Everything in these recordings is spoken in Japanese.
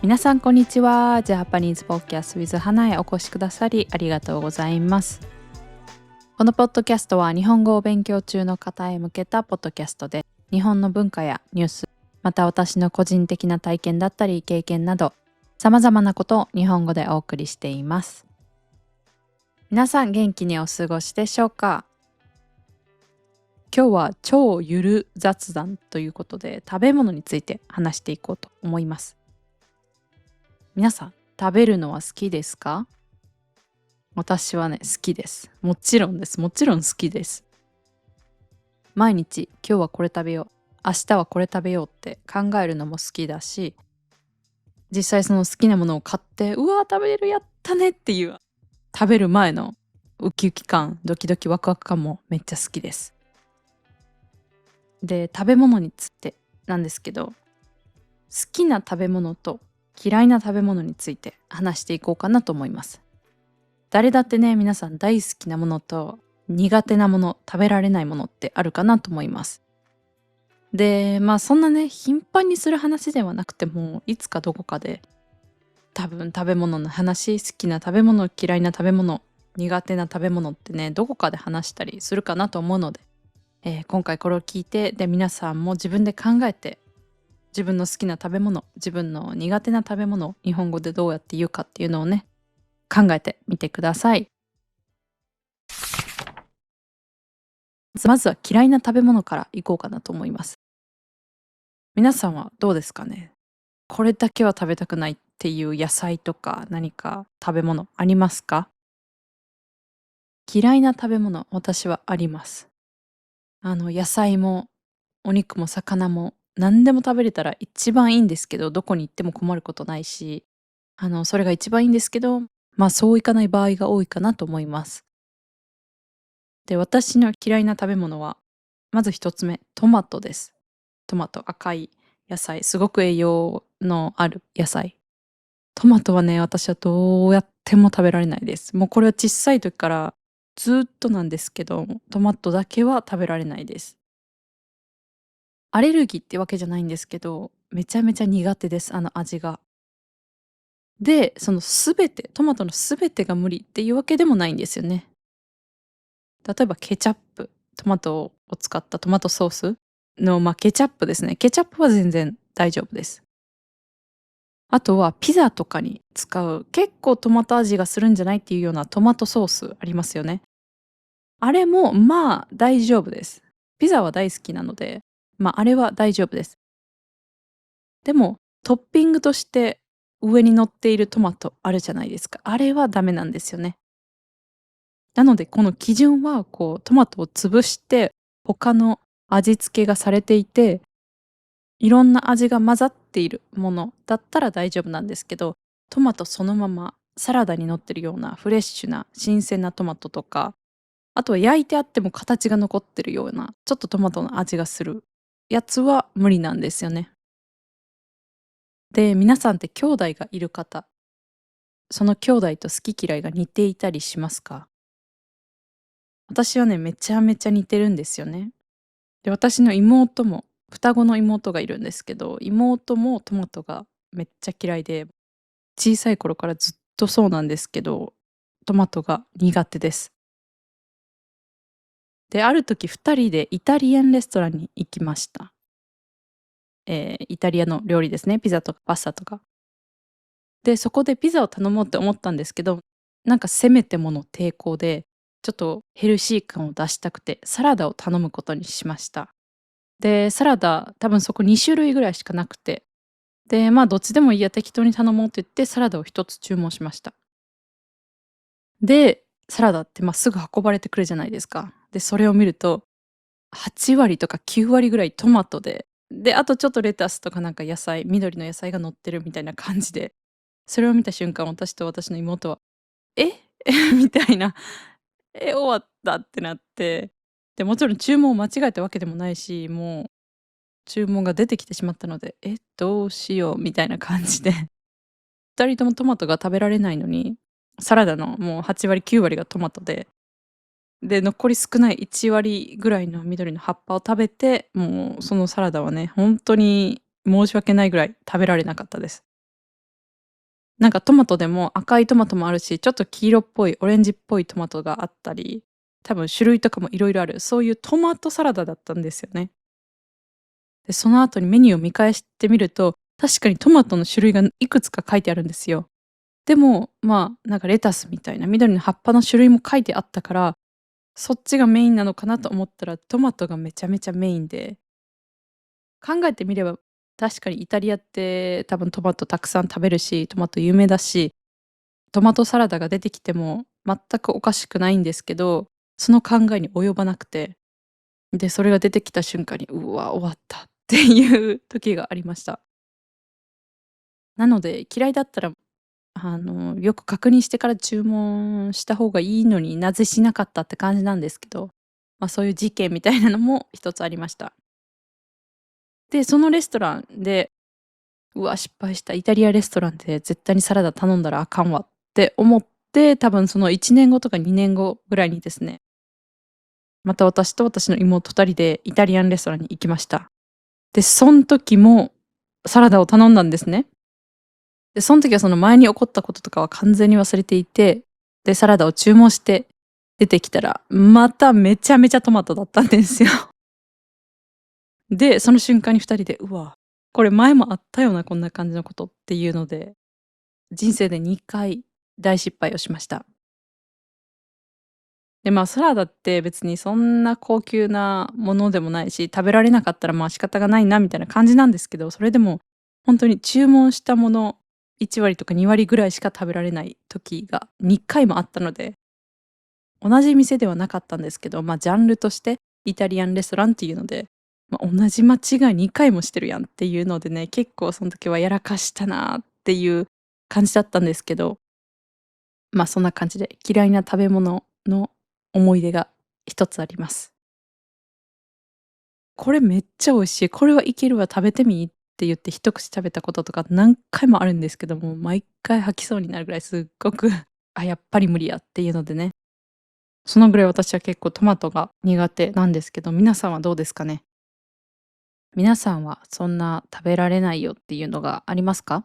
皆さんこんにちは。ジャパニーズポッドキャスト with 花へお越しくださりありがとうございます。このポッドキャストは日本語を勉強中の方へ向けたポッドキャストで、日本の文化やニュース、また私の個人的な体験だったり経験など、様々なことを日本語でお送りしています。皆さん元気にお過ごしでしょうか？今日は超ゆる雑談ということで、食べ物について話していこうと思います。皆さん食べるのは好きですか？私はね、好きです。もちろんです。もちろん好きです。毎日今日はこれ食べよう、明日はこれ食べようって考えるのも好きだし、実際その好きなものを買って、うわー食べれる、やったねっていう食べる前のウキウキ感、ドキドキワクワク感もめっちゃ好きです。で、食べ物についてなんですけど、好きな食べ物と嫌いな食べ物について話していこうかなと思います。誰だってね、皆さん大好きなものと苦手なもの、食べられないものってあるかなと思います。で、そんなね、頻繁にする話ではなくても、いつかどこかで多分食べ物の話、好きな食べ物、嫌いな食べ物、苦手な食べ物ってね、どこかで話したりするかなと思うので、今回これを聞いて、で、皆さんも自分で考えて、自分の好きな食べ物、自分の苦手な食べ物、日本語でどうやって言うかっていうのをね、考えてみてください。まずは嫌いな食べ物からいこうかなと思います。皆さんはどうですかね？これだけは食べたくないっていう野菜とか何か食べ物ありますか？嫌いな食べ物、私はあります。野菜もお肉も魚も何でも食べれたら一番いいんですけど、どこに行っても困ることないし、それが一番いいんですけど、そういかない場合が多いかなと思います。で、私の嫌いな食べ物は、まず一つ目、トマトです。トマト、赤い野菜、すごく栄養のある野菜。トマトはね、私はどうやっても食べられないです。もうこれは小さい時からずっとなんですけど、トマトだけは食べられないです。アレルギーってわけじゃないんですけど、めちゃめちゃ苦手です、あの味が。で、その全て、トマトの全てが無理っていうわけでもないんですよね。例えばケチャップ、トマトを使ったトマトソースの、ケチャップですね。ケチャップは全然大丈夫です。あとはピザとかに使う、結構トマト味がするんじゃないっていうようなトマトソースありますよね。あれも、大丈夫です。ピザは大好きなので、あれは大丈夫です。でも、トッピングとして上に乗っているトマトあるじゃないですか。あれはダメなんですよね。なので、この基準はこうトマトを潰して、他の味付けがされていて、いろんな味が混ざっているものだったら大丈夫なんですけど、トマトそのままサラダに乗ってるようなフレッシュな新鮮なトマトとか、あとは焼いてあっても形が残ってるような、ちょっとトマトの味がするやつは無理なんですよね。で、皆さんって兄弟がいる方、その兄弟と好き嫌いが似ていたりしますか？私はね、めちゃめちゃ似てるんですよね。で、私の妹も、双子の妹がいるんですけど、妹もトマトがめっちゃ嫌いで、小さい頃からずっとそうなんですけど、トマトが苦手です。で、ある時2人でイタリアンレストランに行きました。イタリアの料理ですね、ピザとかパスタとか。で、そこでピザを頼もうって思ったんですけど、なんかせめてもの抵抗で、ちょっとヘルシー感を出したくて、サラダを頼むことにしました。で、サラダ、多分そこ2種類ぐらいしかなくて、で、どっちでもいいや、適当に頼もうって言ってサラダを1つ注文しました。で、サラダって、すぐ運ばれてくるじゃないですか。で、それを見ると、8割とか9割ぐらいトマトで、で、あとちょっとレタスとかなんか野菜、緑の野菜が乗ってるみたいな感じで、それを見た瞬間、私と私の妹は、「え？みたいな、終わった」ってなって、で、もちろん注文を間違えたわけでもないし、もう注文が出てきてしまったので、どうしようみたいな感じで、2人ともトマトが食べられないのに、サラダのもう8割、9割がトマトで、で、残り少ない1割ぐらいの緑の葉っぱを食べて、もうそのサラダはね、ほんとに申し訳ないぐらい食べられなかったです。なんかトマトでも赤いトマトもあるし、ちょっと黄色っぽい、オレンジっぽいトマトがあったり、多分種類とかも色々ある、そういうトマトサラダだったんですよね。で、その後にメニューを見返してみると、確かにトマトの種類がいくつか書いてあるんですよ。でも、まあ、なんかレタスみたいな緑の葉っぱの種類も書いてあったから、そっちがメインなのかなと思ったら、トマトがめちゃめちゃメインで、考えてみれば、確かにイタリアって多分トマトたくさん食べるし、トマト有名だし、トマトサラダが出てきても全くおかしくないんですけど、その考えに及ばなくて、で、それが出てきた瞬間に、うわ、終わったっていう時がありました。なので、嫌いだったら、よく確認してから注文した方がいいのになぜしなかったって感じなんですけど、ま、そういう事件みたいなのも一つありました。で、そのレストランで、うわ、失敗した、イタリアレストランで絶対にサラダ頼んだらあかんわって思って、多分その1年後とか2年後ぐらいにですね、また私と私の妹2人でイタリアンレストランに行きました。で、そん時もサラダを頼んだんですね。で、そん時はその前に起こったこととかは完全に忘れていて、で、サラダを注文して出てきたら、まためちゃめちゃトマトだったんですよ。で、その瞬間に2人で、「うわ、これ前もあったよな、こんな感じのこと」っていうので、人生で2回大失敗をしました。で、まあ、サラダって別にそんな高級なものでもないし、食べられなかったら、まあ、仕方がないなみたいな感じなんですけど、それでもほんとに注文したもの1割とか2割ぐらいしか食べられない時が2回もあったので、同じ店ではなかったんですけど、ま、ジャンルとしてイタリアンレストランっていうので、ま、同じ間違い2回もしてるやんっていうのでね、結構そん時はやらかしたなっていう感じだったんですけど、ま、そんな感じで嫌いな食べ物の思い出が一つあります。これめっちゃ美味しい、これはいけるわ、食べてみって言って一口食べたこととか何回もあるんですけども、毎回吐きそうになるぐらいすっごくあ、やっぱり無理やっていうのでね、そのぐらい私は結構トマトが苦手なんですけど、皆さんはどうですかね？皆さんはそんな食べられないよっていうのがありますか？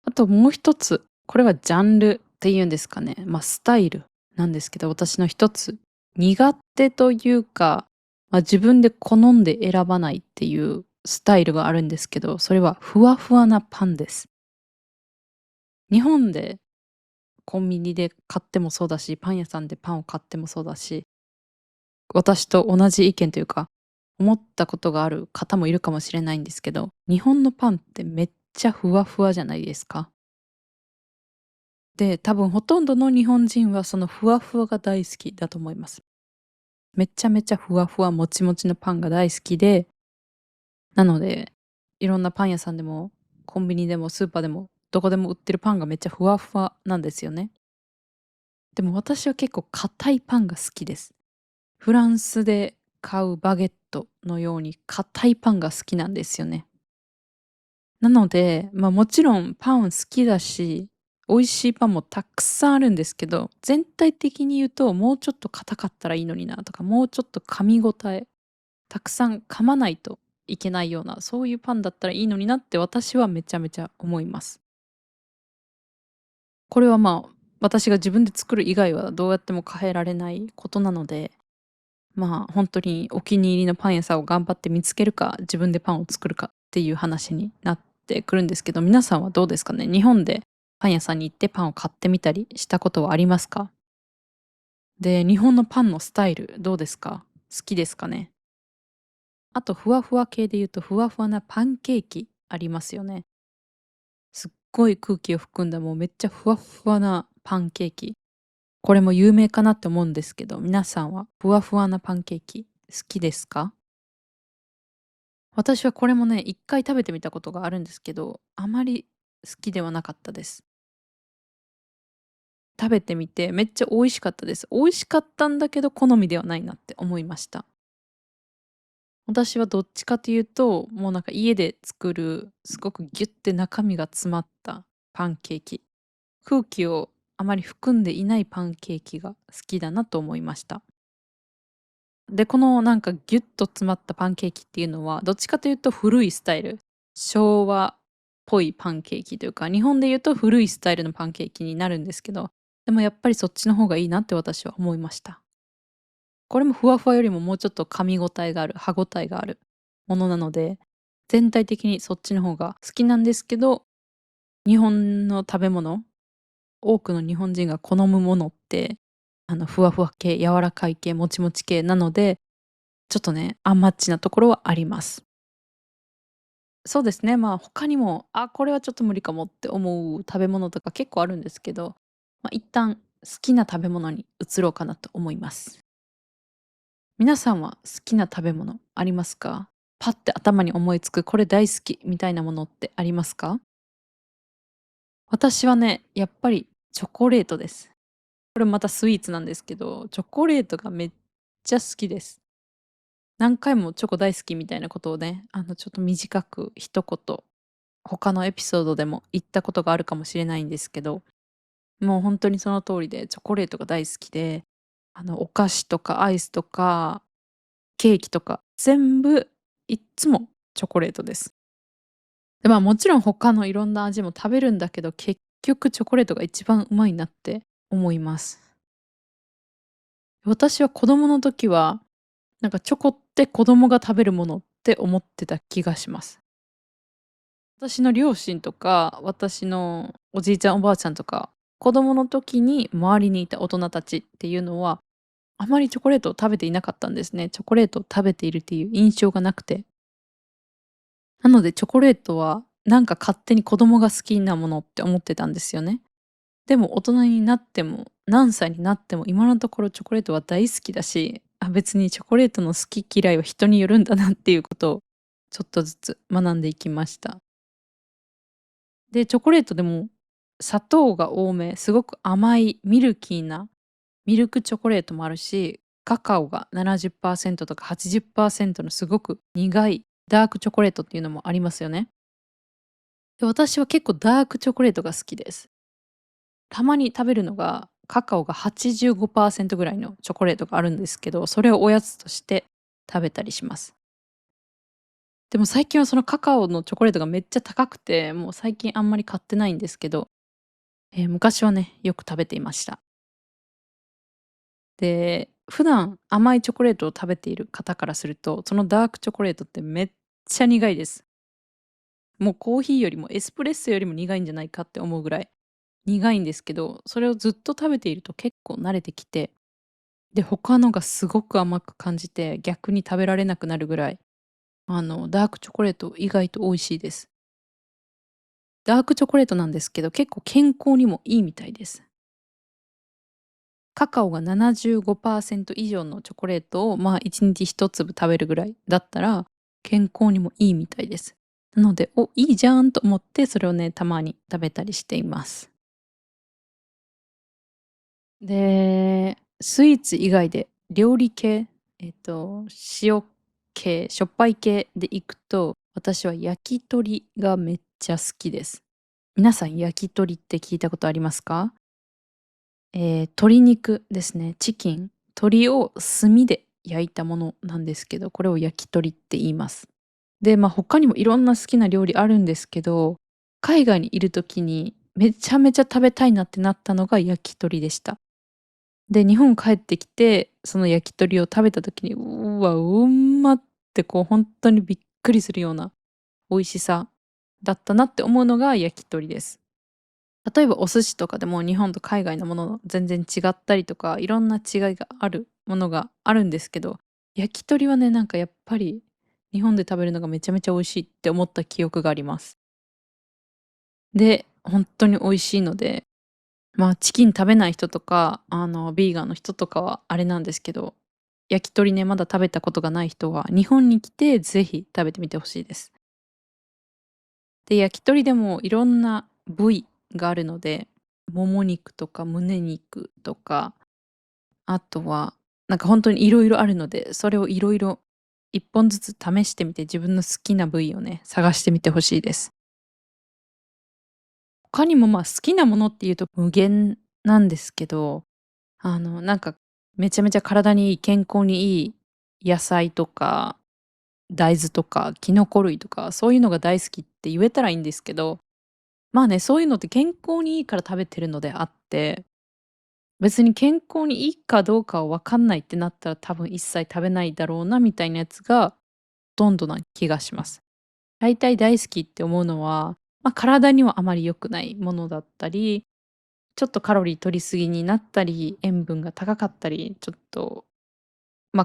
あともう一つ、これはジャンルっていうんですかね、ま、スタイルなんですけど、私の一つ、苦手というか、ま、自分で好んで選ばないっていうスタイルがあるんですけど、それはふわふわなパンです。日本でコンビニで買ってもそうだし、パン屋さんでパンを買ってもそうだし、私と同じ意見というか、思ったことがある方もいるかもしれないんですけど、日本のパンってめっちゃふわふわじゃないですか。で、多分ほとんどの日本人はそのふわふわが大好きだと思います。めちゃめちゃふわふわもちもちのパンが大好きで、なので、いろんなパン屋さんでも、コンビニでもスーパーでも、どこでも売ってるパンがめっちゃふわふわなんですよね。でも私は結構硬いパンが好きです。フランスで買うバゲットのように硬いパンが好きなんですよね。なので、ま、もちろんパン好きだし、美味しいパンもたくさんあるんですけど、全体的に言うと、もうちょっと硬かったらいいのになとか、もうちょっと噛み応え、たくさん噛まないといけないような、そういうパンだったらいいのになって私はめちゃめちゃ思います。これは、まあ、私が自分で作る以外はどうやっても変えられないことなので、まあ、ほんとにお気に入りのパン屋さんを頑張って見つけるか、自分でパンを作るかっていう話になってくるんですけど、皆さんはどうですかね？日本でパン屋さんに行ってパンを買ってみたりしたことはありますか？で、日本のパンのスタイルどうですか？好きですかね？あとふわふわ系で言うと、ふわふわなパンケーキありますよね。すっごい空気を含んだもうめっちゃふわっふわなパンケーキ。これも有名かなって思うんですけど、皆さんはふわふわなパンケーキ好きですか？私はこれもね、1回食べてみたことがあるんですけど、あまり好きではなかったです。食べてみてめっちゃ美味しかったです。美味しかったんだけど、好みではないなって思いました。私はどっちかというと、もうなんか家で作る、すごくギュッて中身が詰まったパンケーキ、空気をあまり含んでいないパンケーキが好きだなと思いました。で、このなんかギュッと詰まったパンケーキっていうのは、どっちかというと古いスタイル、昭和ぽいパンケーキというか、日本で言うと古いスタイルのパンケーキになるんですけど、でもやっぱりそっちの方がいいなって私は思いました。これもふわふわよりももうちょっと噛み応えがある、歯応えがあるものなので、全体的にそっちの方が好きなんですけど、日本の食べ物、多くの日本人が好むものって、ふわふわ系、柔らかい系、もちもち系なので、ちょっとね、アンマッチなところはあります。そうですね、他にも、あ、これはちょっと無理かもって思う食べ物とか結構あるんですけど、一旦好きな食べ物に移ろうかなと思います。皆さんは好きな食べ物ありますか？パッて頭に思いつく、これ大好きみたいなものってありますか？私はね、やっぱりチョコレートです。これまたスイーツなんですけど、チョコレートがめっちゃ好きです。何回もチョコ大好きみたいなことをね、ちょっと短く一言、他のエピソードでも言ったことがあるかもしれないんですけど、もう本当にその通りで、チョコレートが大好きで、お菓子とかアイスとか、ケーキとか、全部いっつもチョコレートです。で、もちろん他のいろんな味も食べるんだけど、結局チョコレートが一番うまいなって思います。私は子供の時は、なんかチョコって子供が食べるものって思ってた気がします。私の両親とか、私のおじいちゃんおばあちゃんとか、子供の時に周りにいた大人たちっていうのは、あまりチョコレートを食べていなかったんですね。チョコレートを食べているっていう印象がなくて。なのでチョコレートは、なんか勝手に子供が好きなものって思ってたんですよね。でも大人になっても、何歳になっても今のところチョコレートは大好きだし、あ、別にチョコレートの好き嫌いは人によるんだなっていうことをちょっとずつ学んでいきました。で、チョコレートでも砂糖が多め、すごく甘いミルキーなミルクチョコレートもあるし、カカオが70%とか80%のすごく苦いダークチョコレートっていうのもありますよね。で、私は結構ダークチョコレートが好きです。たまに食べるのが、カカオが85%ぐらいのチョコレートがあるんですけど、それをおやつとして食べたりします。でも最近はそのカカオのチョコレートがめっちゃ高くて、もう最近あんまり買ってないんですけど、昔はね、よく食べていました。で、普段甘いチョコレートを食べている方からすると、そのダークチョコレートってめっちゃ苦いです。もうコーヒーよりもエスプレッソよりも苦いんじゃないかって思うぐらい苦いんですけど、それをずっと食べていると結構慣れてきて、で、他のがすごく甘く感じて、逆に食べられなくなるぐらい、ダークチョコレート意外と美味しいです。ダークチョコレートなんですけど、結構健康にもいいみたいです。カカオが75%以上のチョコレートを、1日1粒食べるぐらいだったら、健康にもいいみたいです。なので、お、いいじゃんと思って、それをね、たまに食べたりしています。で、スイーツ以外で料理系、塩系、しょっぱい系でいくと、私は焼き鳥がめっちゃ好きです。皆さん焼き鳥って聞いたことありますか？鶏肉ですね、チキン、鶏を炭で焼いたものなんですけど、これを焼き鳥って言います。で、他にもいろんな好きな料理あるんですけど、海外にいる時にめちゃめちゃ食べたいなってなったのが焼き鳥でした。で、日本帰ってきて、その焼き鳥を食べた時に、うわ、うんまってこうほんとにびっくりするような美味しさだったなって思うのが焼き鳥です。例えばお寿司とかでも日本と海外のもの全然違ったりとか、いろんな違いがあるものがあるんですけど、焼き鳥はね、なんかやっぱり日本で食べるのがめちゃめちゃ美味しいって思った記憶があります。で、ほんとに美味しいので、チキン食べない人とか、ビーガンの人とかはあれなんですけど、焼き鳥ね、まだ食べたことがない人は、日本に来てぜひ食べてみてほしいです。で、焼き鳥でもいろんな部位があるので、もも肉とか胸肉とか、あとは、なんかほんとに色々あるので、それを色々1本ずつ試してみて、自分の好きな部位をね、探してみて欲しいです。他にも、好きなものっていうと無限なんですけど、なんかめちゃめちゃ体にいい、健康にいい野菜とか大豆とかキノコ類とかそういうのが大好きって言えたらいいんですけど、まあね、そういうのって健康にいいから食べてるのであって、別に健康にいいかどうかはわかんないってなったら多分一切食べないだろうなみたいなやつがほとんどな気がします。大体大好きって思うのは、体にはあまり良くないものだったり、ちょっとカロリー摂りすぎになったり、塩分が高かったり、ちょっと、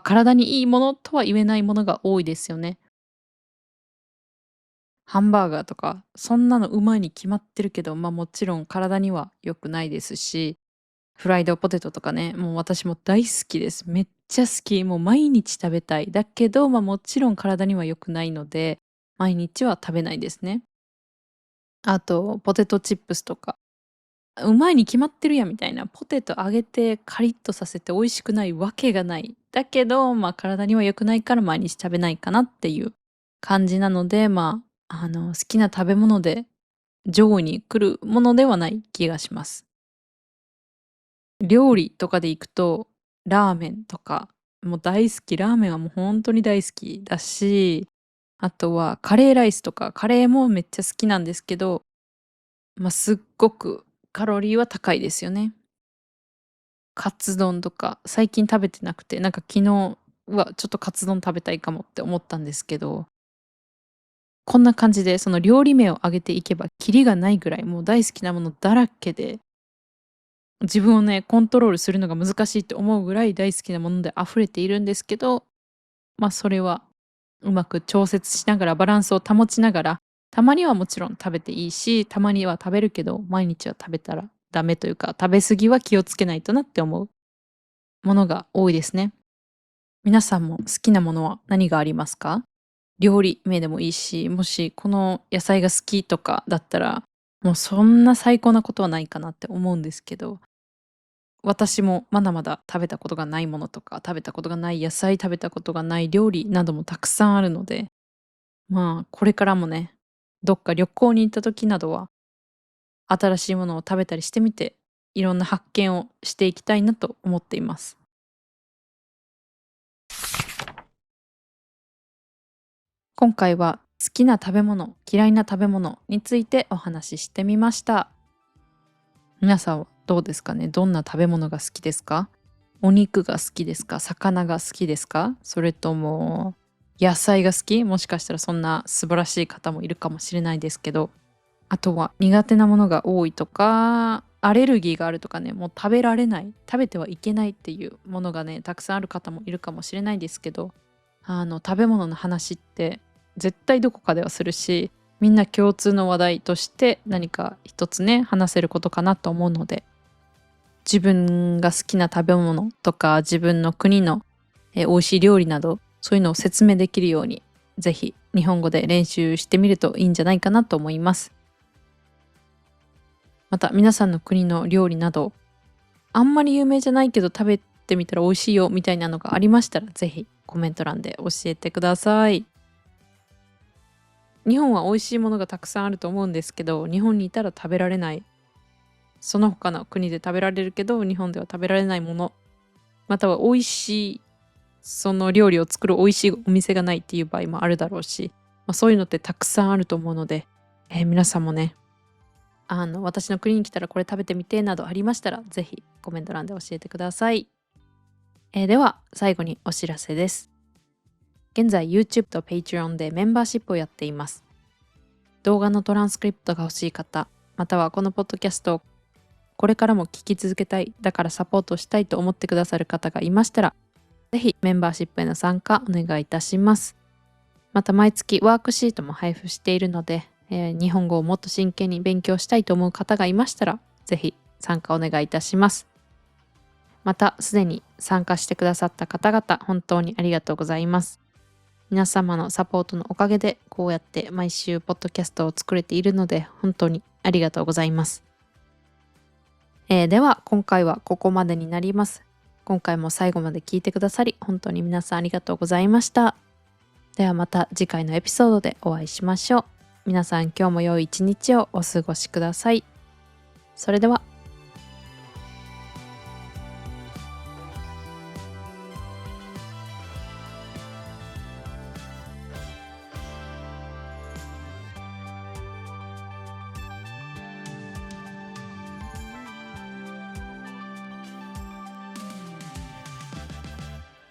体にいいものとは言えないものが多いですよね。ハンバーガーとか、そんなのうまいに決まってるけど、もちろん体には良くないですし、フライドポテトとかね、もう私も大好きです。めっちゃ好き。もう毎日食べたい。だけど、もちろん体には良くないので、毎日は食べないですね。あと、ポテトチップスとか、うまいに決まってるやんみたいな、ポテト揚げてカリッとさせて美味しくないわけがない。だけど、体には良くないから毎日食べないかなっていう感じなので、好きな食べ物で上位に来るものではない気がします。料理とかで行くと、ラーメンとか、もう大好き。ラーメンはもう本当に大好きだし、あとはカレーライスとか、カレーもめっちゃ好きなんですけど、すっごくカロリーは高いですよね。カツ丼とか、最近食べてなくて、昨日はちょっとカツ丼食べたいかもって思ったんですけど、こんな感じでその料理名を挙げていけばキリがないぐらい、もう大好きなものだらけで、自分をね、コントロールするのが難しいと思うぐらい大好きなもので溢れているんですけど、それはうまく調節しながらバランスを保ちながら、たまにはもちろん食べていいし、たまには食べるけど、毎日は食べたらダメというか、食べ過ぎは気をつけないとなって思うものが多いですね。皆さんも好きなものは何がありますか？料理名でもいいし、もしこの野菜が好きとかだったら、もうそんな最高なことはないかなって思うんですけど、私もまだまだ食べたことがないものとか、食べたことがない野菜、食べたことがない料理などもたくさんあるので、これからもね、どっか旅行に行った時などは、新しいものを食べたりしてみて、いろんな発見をしていきたいなと思っています。今回は好きな食べ物、嫌いな食べ物についてお話ししてみました。皆さんはどうですかね？どんな食べ物が好きですか？お肉が好きですか？魚が好きですか？それとも野菜が好き？もしかしたらそんな素晴らしい方もいるかもしれないですけど、あとは苦手なものが多いとか、アレルギーがあるとかね、もう食べられない、食べてはいけないっていうものがね、たくさんある方もいるかもしれないですけど、食べ物の話って絶対どこかではするし、みんな共通の話題として何か一つね、話せることかなと思うので、自分が好きな食べ物とか、自分の国の、美味しい料理など、そういうのを説明できるように、ぜひ日本語で練習してみるといいんじゃないかなと思います。また皆さんの国の料理など、あんまり有名じゃないけど食べてみたら美味しいよみたいなのがありましたら、ぜひコメント欄で教えてください。日本は美味しいものがたくさんあると思うんですけど、日本にいたら食べられない、その他の国で食べられるけど、日本では食べられないもの、または美味しい、その料理を作る美味しいお店がないっていう場合もあるだろうし、そういうのってたくさんあると思うので、皆さんもね、私の国に来たらこれ食べてみてなどありましたら、ぜひコメント欄で教えてください。では最後にお知らせです。現在 YouTube と Patreon でメンバーシップをやっています。動画のトランスクリプトが欲しい方、またはこのポッドキャストをこれからも聞き続けたい、だからサポートしたいと思ってくださる方がいましたら、ぜひメンバーシップへの参加お願いいたします。また毎月ワークシートも配布しているので、日本語をもっと真剣に勉強したいと思う方がいましたら、ぜひ参加お願いいたします。またすでに参加してくださった方々、本当にありがとうございます。皆様のサポートのおかげでこうやって毎週ポッドキャストを作れているので、本当にありがとうございます。では今回はここまでになります。今回も最後まで聞いてくださり本当に皆さんありがとうございました。ではまた次回のエピソードでお会いしましょう。皆さん今日も良い一日をお過ごしください。それでは。